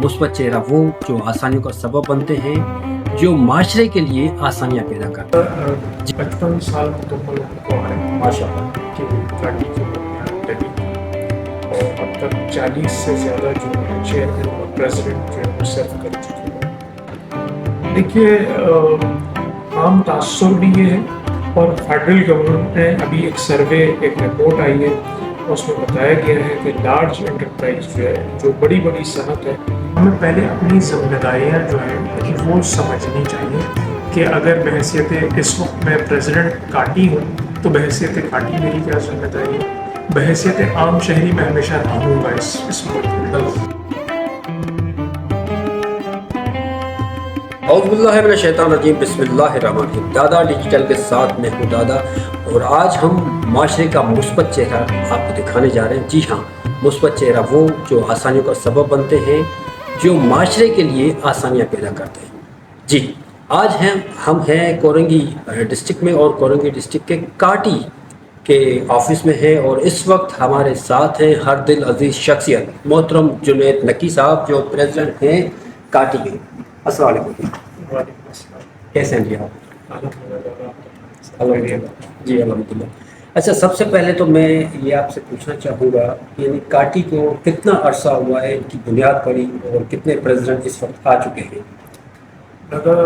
مثبت چہرہ وہ جو آسانیوں کا سبب بنتے ہیں، جو معاشرے کے لیے آسانیاں پیدا کرتے ہیں۔ 55 سال مکمل ہونے کو آ رہے ہیں ماشاء اللہ۔ کہ گاڑی کی بنیاد ڈلی اور اب تک 40 سے زیادہ جو ہے چیئرمین اور پریزیڈنٹ جو ہے وہ سرو کر چکے ہیں۔ دیکھیے، عام تاثر بھی یہ ہے، اور فیڈرل گورنمنٹ نے ابھی ایک سروے، ایک رپورٹ آئی ہے، اس میں بتایا گیا ہے کہ لارج انٹرپرائز جو ہے، جو بڑی بڑی صنعت ہے، ہمیں پہلے اپنی ذمہ داریاں جو ہیں وہ سمجھنی چاہیے کہ اگر بحیثیت اس وقت میں پریزیڈنٹ کاٹی ہوں تو بحیثیت کاٹی میری کیا ذمہ داری ہے، بحیثیت عام شہری میں ہمیشہ رہوں گا اس ملک میں۔ اعوذ باللہ من الشیطان الرجیم، بسم اللہ الرحمن الرحیم۔ دادا ڈیجیٹل کے ساتھ میں ہوں دادا، اور آج ہم معاشرے کا مثبت چہرہ آپ کو دکھانے جا رہے ہیں۔ جی ہاں، مثبت چہرہ وہ جو آسانیوں کا سبب بنتے ہیں، جو معاشرے کے لیے آسانیاں پیدا کرتے ہیں۔ جی، آج ہم ہیں کورنگی ڈسٹرکٹ میں، اور کورنگی ڈسٹرکٹ کے کاٹی کے آفس میں ہیں، اور اس وقت ہمارے ساتھ ہیں ہر دل عزیز شخصیت محترم جنید نقی صاحب، جو پریزیڈنٹ ہیں کاٹی کے۔ السلام علیکم۔ وعلیکم السلام۔ کیسے ہیں جی آپ؟ الحمدللہ۔ جی الحمدللہ۔ اچھا، سب سے پہلے تو میں یہ آپ سے پوچھنا چاہوں گا کہ یعنی کاٹی کو کتنا عرصہ ہوا ہے ان کی بنیاد پڑی، اور کتنے پریزیڈنٹ اس وقت آ چکے ہیں؟ لگا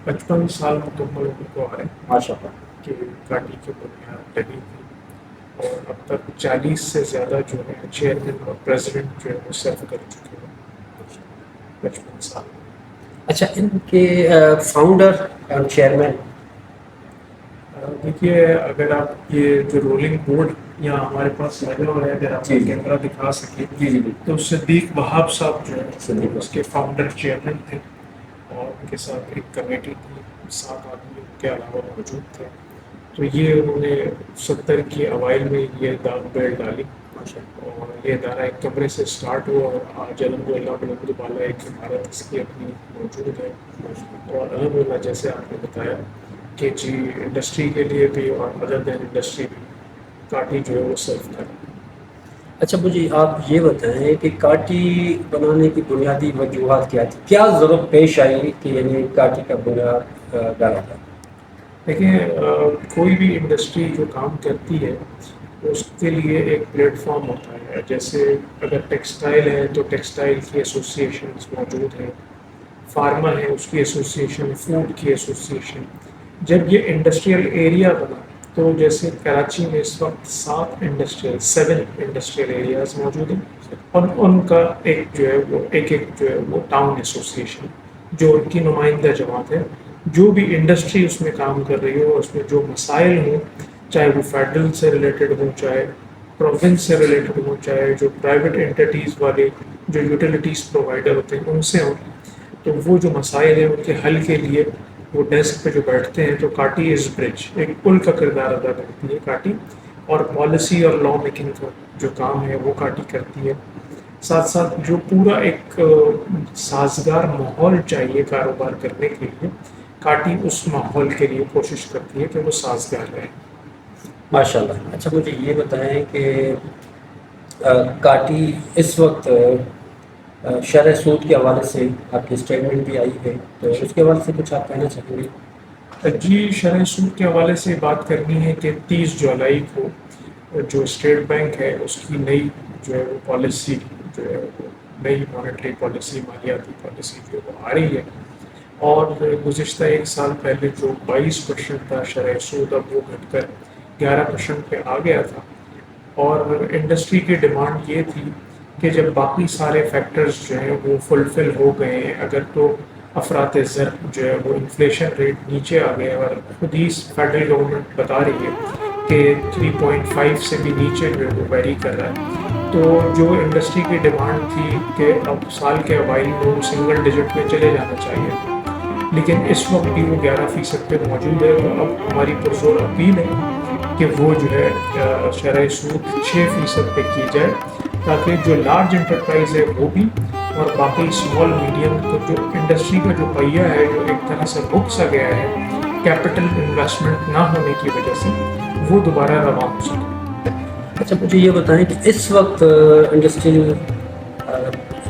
55 سال مکمل ہونے کو آ رہے ہیں ماشاء اللہ۔ کہ گاڑی کی بنیاد ڈلی تھی، اور اب تک 40 سے زیادہ جو ہے چیئرمین اور پریزیڈنٹ جو ہے وہ سرو کر چکے ہیں 55 سال۔ اچھا، ان کے فاؤنڈر اور چیئرمین؟ دیکھیے، اگر آپ یہ جو رولنگ بورڈ یہاں ہمارے پاس لگا ہوا ہے، اگر آپ جی کیمرہ دکھا سکیں جی جی تو صدیق وہاب صاحب جو ہے صدیق اس کے فاؤنڈر چیئرمین تھے، اور ان کے ساتھ ایک کمیٹی تھی، 7 آدمی ان کے علاوہ موجود تھے۔ تو یہ انہوں نے 70 کے اوائل میں یہ داغ بیل ڈالی، اور یہ ادارہ ایک کمرے سے سٹارٹ ہوا، اور آج الحمدللہ بلند بالا ایک عمارت اس کی اپنی موجود ہے۔ اور الحمدللہ جیسے آپ نے بتایا کہ جی انڈسٹری کے لیے بھی اور ادر دین انڈسٹری بھی کاٹی جو ہے وہ سرو کر۔ اچھا، مجھے آپ یہ بتائیں کہ کاٹی بنانے کی بنیادی وجوہات کیا تھی؟ کیا ضرورت پیش آئی کہ یعنی کاٹی کا بنیاد ڈالا جائے؟ دیکھیں، کوئی بھی انڈسٹری جو کام کرتی ہے اس کے لیے ایک پلیٹ فارم ہوتا ہے۔ جیسے اگر ٹیکسٹائل ہے تو ٹیکسٹائل کی ایسوسیشنز موجود ہیں، فارما ہے اس کی ایسوسیشن، فوڈ کی ایسوسیشن۔ جب یہ انڈسٹریل ایریا بنا تو جیسے کراچی میں اس وقت 7 انڈسٹریل ایریاز موجود ہیں، اور ان کا ایک جو ہے وہ ٹاؤن ایسوسیشن جو ان کی نمائندہ جماعت ہے۔ جو بھی انڈسٹری اس میں کام کر رہی ہو، اس میں جو مسائل ہوں، چاہے وہ فیڈرل سے ریلیٹڈ ہوں، چاہے پروونس سے ریلیٹڈ ہوں، چاہے جو پرائیویٹ انٹیٹیز والے جو یوٹیلیٹیز پرووائڈر ہوتے ہیں ان سے ہوں، تو وہ جو مسائل ہیں ان کے حل کے لیے وہ ڈیسک پہ جو بیٹھتے ہیں، تو کاٹی از برج، ایک پل کا کردار ادا کرتی ہے کاٹی، اور پالیسی اور لا میکنگ کا جو کام ہے وہ کاٹی کرتی ہے۔ ساتھ ساتھ جو پورا ایک سازگار ماحول چاہیے کاروبار کرنے کے لیے، کاٹی اس ماحول کے لیے کوشش کرتی ہے کہ وہ سازگار رہے۔ ماشاء اللہ۔ اچھا، مجھے یہ بتائیں کہ کاٹی اس وقت شرح سود کے حوالے سے آپ کی اسٹیٹمنٹ بھی آئی ہے، تو اس کے حوالے سے کچھ آپ کہنا چاہیں گے؟ جی، شرح سود کے حوالے سے بات کرنی ہے کہ 30 جولائی کو جو اسٹیٹ بینک ہے اس کی نئی جو ہے وہ پالیسی جو ہے وہ نئی مانیٹری پالیسی، مالیاتی پالیسی جو ہے وہ آ رہی ہے، اور گزشتہ 1 سال پہلے جو 22% تھا شرح سود، اب وہ گھٹ کر 11% پہ آ گیا تھا۔ اور انڈسٹری کی ڈیمانڈ یہ تھی کہ جب باقی سارے فیکٹرز جو ہیں وہ فلفل ہو گئے ہیں، اگر تو افراط زر جو ہے وہ انفلیشن ریٹ نیچے آ گئے، اور خود ہی فیڈرل گورنمنٹ بتا رہی ہے کہ 3.5 سے بھی نیچے جو ہے وہ ویری کر رہا ہے، تو جو انڈسٹری کی ڈیمانڈ تھی کہ اب سال کے اوائل میں وہ سنگل ڈیجٹ میں چلے جانا چاہیے، لیکن اس وقت بھی وہ 11% پہ موجود ہے۔ تو اب ہماری پرزور اپیل ہے کہ وہ جو ہے شرح سود 6% پہ کی جائے، تاکہ جو لارج انٹرپرائز ہے وہ بھی، اور باقی اسمال میڈیم تو جو انڈسٹری کا جو پہیہ ہے جو ایک طرح سے رک سا گیا ہے کیپٹل انویسٹمنٹ نہ ہونے کی وجہ سے، وہ دوبارہ رواں ہو سکے۔ اچھا، مجھے یہ بتائیں کہ اس وقت انڈسٹریل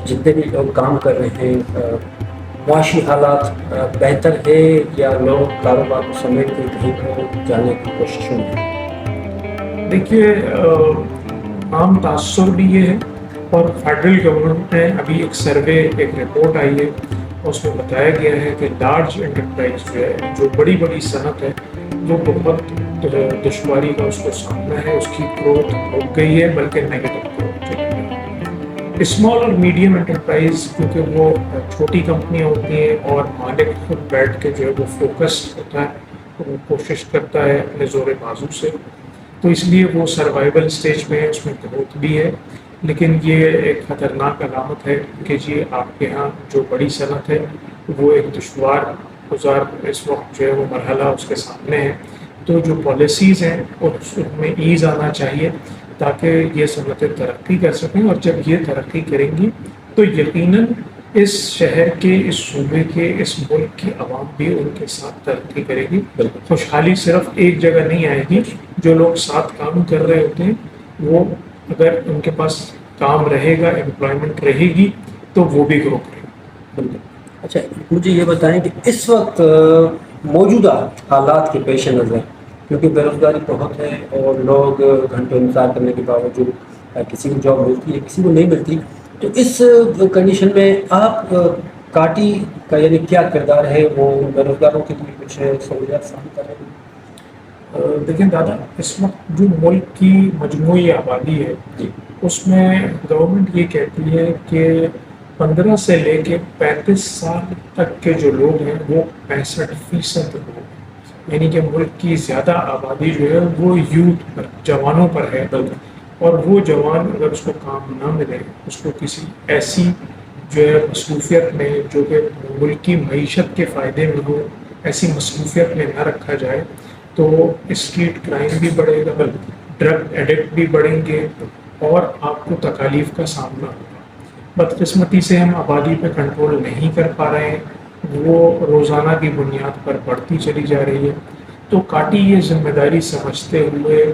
جتنے بھی لوگ کام کر رہے ہیں معاشی حالات بہتر ہے یا لوگ کاروبار کو سمیٹ کے کہیں اور جانے کی کوششوں میں؟ دیکھیے عام تاثر بھی یہ ہے، اور فیڈرل گورنمنٹ نے ابھی ایک سروے، ایک رپورٹ آئی ہے، اس میں بتایا گیا ہے کہ لارج انٹرپرائز جو ہے، جو بڑی بڑی صنعت ہے، وہ بہت دشواری کا اس کو سامنا ہے، اس کی گروتھ رک گئی ہے، بلکہ نیگیٹو گروتھ چلی ہے۔ اسمال اور میڈیم انٹرپرائز، کیونکہ وہ چھوٹی کمپنیاں ہوتی ہیں اور مالک خود بیٹھ کے جو ہے وہ فوکس ہوتا ہے، وہ کوشش کرتا ہے اپنے زور بازو سے، تو اس لیے وہ سروائیول سٹیج میں ہے، اس میں گروتھ بھی ہے۔ لیکن یہ ایک خطرناک علامت ہے کہ جی آپ کے ہاں جو بڑی صنعت ہے وہ ایک دشوار گزار اس وقت جو ہے وہ مرحلہ اس کے سامنے ہے، تو جو پالیسیز ہیں اس میں ایز آنا چاہیے تاکہ یہ صنعتیں ترقی کر سکیں، اور جب یہ ترقی کریں گی تو یقیناً اس شہر کے، اس صوبے کے، اس ملک کی عوام بھی ان کے ساتھ ترقی کرے گی۔ خوشحالی صرف ایک جگہ نہیں آئے گی، جو لوگ ساتھ کام کر رہے ہوتے ہیں وہ اگر ان کے پاس کام رہے گا، امپلائمنٹ رہے گی، تو وہ بھی گرو کرے گا۔ اچھا مجھے یہ بتائیں کہ اس وقت موجودہ حالات کے پیش نظر، کیونکہ بے روزگاری بہت ہے اور لوگ گھنٹوں انتظار کرنے کے باوجود کسی کو جاب ملتی ہے، کسی کو نہیں ملتی، تو اس کنڈیشن میں آپ کاٹی کا یعنی کیا کردار ہے وہ بے روزگاروں کے لیے کچھ سہولیات فراہم کر رہے ہیں؟ دیکھیں دادا، اس وقت جو ملک کی مجموعی آبادی ہے اس میں گورنمنٹ یہ کہتی ہے کہ 15 سے لے کے 35 سال تک کے جو لوگ ہیں وہ 65% لوگ ہیں، یعنی کہ ملک کی زیادہ آبادی جو ہے وہ یوتھ پر، جوانوں پر ہے، اور وہ جوان اگر اس کو کام نہ ملے، اس کو کسی ایسی جو ہے مصروفیت میں جو کہ ملک کی معیشت کے فائدے میں ہو، ایسی مصروفیت میں نہ رکھا جائے تو اسٹریٹ کرائم بھی بڑھے گا، ڈرگ ایڈکٹ بھی بڑھیں گے، اور آپ کو تکالیف کا سامنا ہوگا۔ بدقسمتی سے ہم آبادی پہ کنٹرول نہیں کر پا رہے ہیں، وہ روزانہ کی بنیاد پر بڑھتی چلی جا رہی ہے، تو کاٹی یہ ذمہ داری سمجھتے ہوئے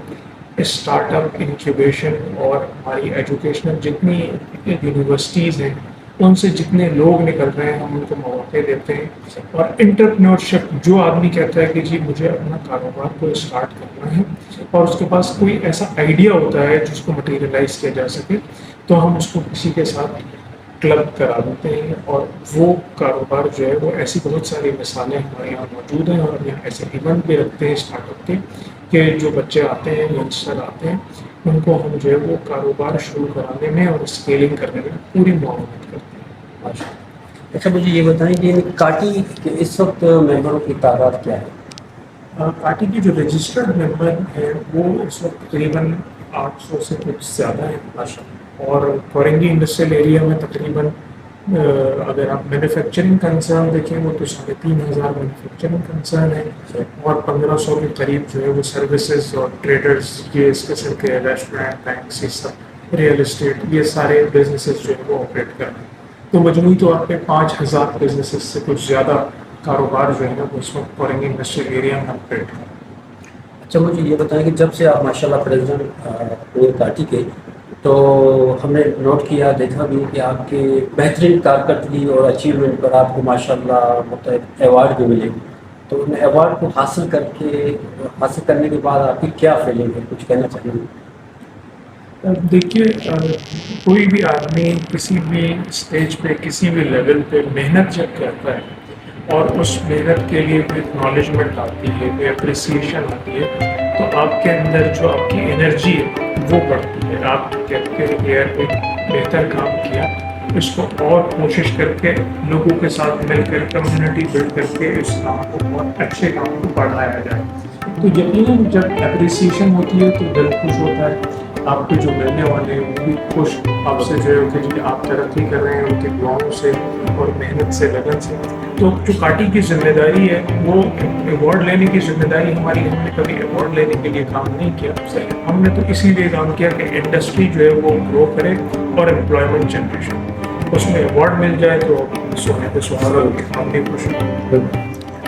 اسٹارٹ اپ انکیوبیشن اور ہماری ایجوکیشنل جتنی یونیورسٹیز ہیں ان سے جتنے لوگ نکل رہے ہیں ہم ان کو مواقع دیتے ہیں، اور انٹرپرینورشپ، جو آدمی کہتا ہے کہ جی مجھے اپنا کاروبار کو اسٹارٹ کرنا ہے اور اس کے پاس کوئی ایسا آئیڈیا ہوتا ہے جس کو مٹیریلائز کیا جا سکے، تو ہم اس کو کسی کے ساتھ کلب کرا دیتے ہیں، اور وہ کاروبار جو ہے وہ ایسی بہت ساری مثالیں ہمارے یہاں موجود ہیں، اور ہم یہاں ایسے ایونٹ بھی رکھتے ہیں اسٹارٹ اپ کے کہ جو بچے آتے ہیں، ینگسٹر آتے ہیں، ان کو ہم جو ہے وہ کاروبار شروع کرانے میں اور اسکیلنگ کرنے میں پوری معاونت کرتے ہیں۔ اچھا مجھے یہ بتائیں کہ کاٹی کے اس وقت ممبروں کی تعداد کیا ہے؟ پارٹی کے جو رجسٹرڈ ممبر ہیں وہ اس وقت تقریباً 800 سے کچھ زیادہ ہیں، اور کورنگی انڈسٹریل ایریا میں تقریباً اگر آپ مینوفیکچرنگ کنسرن دیکھیں وہ تو 3500 مینوفیکچرنگ کنسرن ہے، اور 1500 کے قریب جو ہے وہ سروسز اور ٹریڈرز، یہ اس قسم کے ریسٹورینٹ، بینکس، یہ سب، ریئل اسٹیٹ، یہ سارے بزنسز جو ہے وہ آپریٹ کر رہے ہیں، تو مجموعی طور پہ 5000 بزنسز سے کچھ زیادہ کاروبار جو ہے نا اس وقت کورنگی انڈسٹریل ایریا میں آپریٹ کر رہے ہیں۔ اچھا مجھے یہ بتائیں کہ جب سے آپ ماشاءاللہ پریزیڈنٹ ہوئے کاٹی کے، تو ہم نے نوٹ کیا، دیکھا بھی کہ آپ کے بہترین کارکردگی اور اچیومنٹ پر آپ کو ماشاءاللہ مختلف ایوارڈ بھی ملے، تو ان ایوارڈ کو حاصل کرنے کے بعد آپ کی کیا فیلنگ ہے، کچھ کہنا چاہیں گے؟ دیکھیے کوئی بھی آدمی کسی بھی اسٹیج پہ، کسی بھی لیول پہ محنت جب کرتا ہے اور اس محنت کے لیے کوئی اکنالجمنٹ آتی ہے، کوئی اپریسیشن آتی ہے، تو آپ کے اندر جو آپ کی انرجی ہے وہ بڑھتی ہے، آپ کہتے ہیں کہ یار کوئی بہتر کام کیا، اس کو اور کوشش کر کے لوگوں کے ساتھ مل کر کمیونٹی بلڈ کر کے اس کام کو، بہت اچھے کام کو بڑھایا جائے، تو یقیناً جب اپریسیشن ہوتی ہے تو دل خوش ہوتا ہے، آپ کے جو ملنے والے ہیں وہ بھی خوش آپ سے جو ہے کہ جی آپ ترقی کر رہے ہیں ان کے دعاؤں سے اور محنت سے، لگن سے۔ تو جو کاٹی کی ذمہ داری ہے وہ ایوارڈ لینے کی ذمہ داری ہماری، ہم نے کبھی ایوارڈ لینے کے لیے کام نہیں کیا، ہم نے تو اسی لیے کام کیا کہ انڈسٹری جو ہے وہ گرو کرے اور امپلائمنٹ جنریشن، اس میں ایوارڈ مل جائے تو سونے پہ سہاگا ہو کے ہم بھی خوش ہیں۔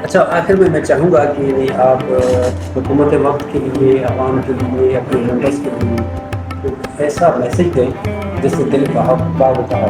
اچھا آخر میں چاہوں گا کہ آپ حکومت وقت کے لیے، عوام کے لیے، اپنے ممبرس کے لیے ایک ایسا میسج دیں جس سے دل باغ ہو۔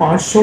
500